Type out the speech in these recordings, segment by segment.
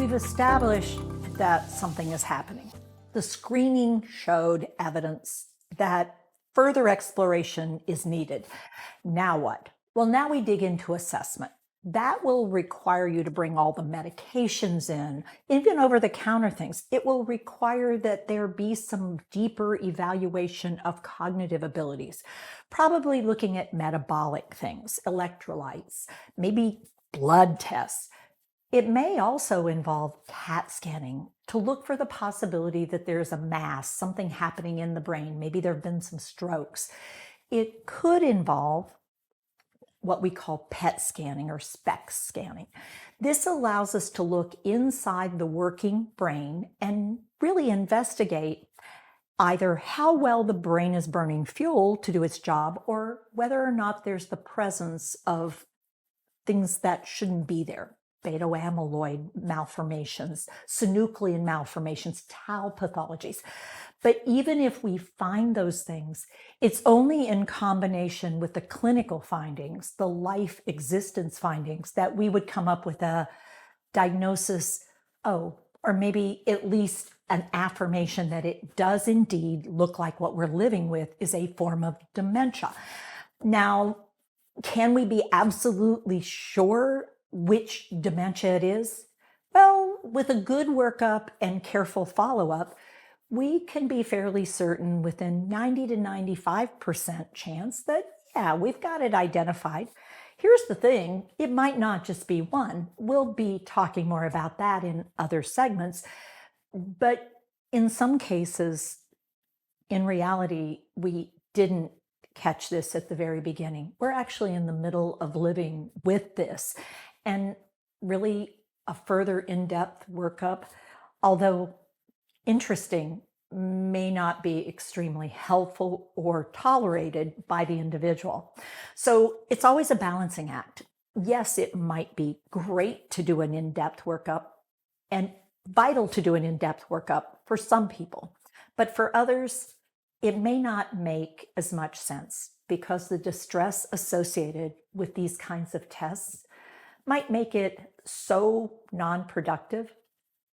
we've established that something is happening. The screening showed evidence that further exploration is needed. Now what? Well, now we dig into assessment. That will require you to bring all the medications in, even over-the-counter things. It will require that there be some deeper evaluation of cognitive abilities, probably looking at metabolic things, electrolytes, maybe blood tests. It may also involve CAT scanning to look for the possibility that there's a mass, something happening in the brain. Maybe there have been some strokes. It could involve what we call PET scanning or SPECT scanning. This allows us to look inside the working brain and really investigate either how well the brain is burning fuel to do its job or whether or not there's the presence of things that shouldn't be there. Beta amyloid malformations, synuclein malformations, tau pathologies. But even if we find those things, it's only in combination with the clinical findings, the life existence findings, that we would come up with a diagnosis, or maybe at least an affirmation that it does indeed look like what we're living with is a form of dementia. Now, can we be absolutely sure which dementia it is? Well, with a good workup and careful follow-up, we can be fairly certain within 90 to 95% chance that, yeah, we've got it identified. Here's the thing, it might not just be one. We'll be talking more about that in other segments. But in some cases, in reality, we didn't catch this at the very beginning. We're actually in the middle of living with this. And really a further in-depth workup, although interesting, may not be extremely helpful or tolerated by the individual. So it's always a balancing act. Yes, it might be great to do an in-depth workup and vital to do an in-depth workup for some people, but for others, it may not make as much sense because the distress associated with these kinds of tests might make it so non-productive,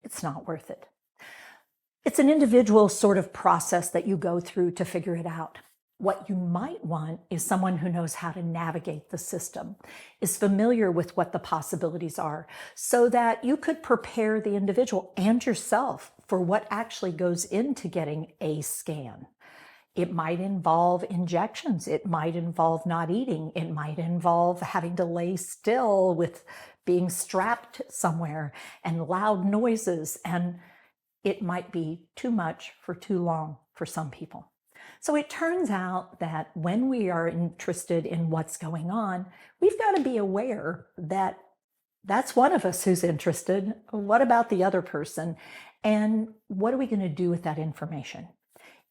it's not worth it. It's an individual sort of process that you go through to figure it out. What you might want is someone who knows how to navigate the system, is familiar with what the possibilities are, so that you could prepare the individual and yourself for what actually goes into getting a scan. It might involve injections. It might involve not eating. It might involve having to lay still with being strapped somewhere and loud noises. And it might be too much for too long for some people. So it turns out that when we are interested in what's going on, we've got to be aware that that's one of us who's interested. What about the other person? And what are we going to do with that information?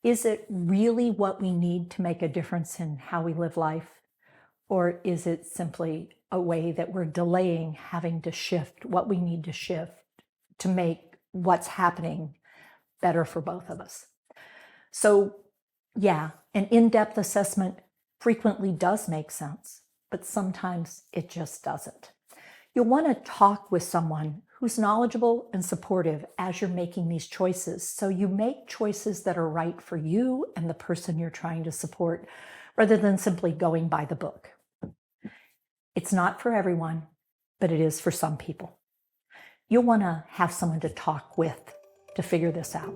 Is it really what we need to make a difference in how we live life? Or is it simply a way that we're delaying having to shift what we need to shift to make what's happening better for both of us? So yeah, an in-depth assessment frequently does make sense, but sometimes it just doesn't. You'll want to talk with someone who's knowledgeable and supportive as you're making these choices, so you make choices that are right for you and the person you're trying to support, rather than simply going by the book. It's not for everyone, but it is for some people. You'll want to have someone to talk with to figure this out.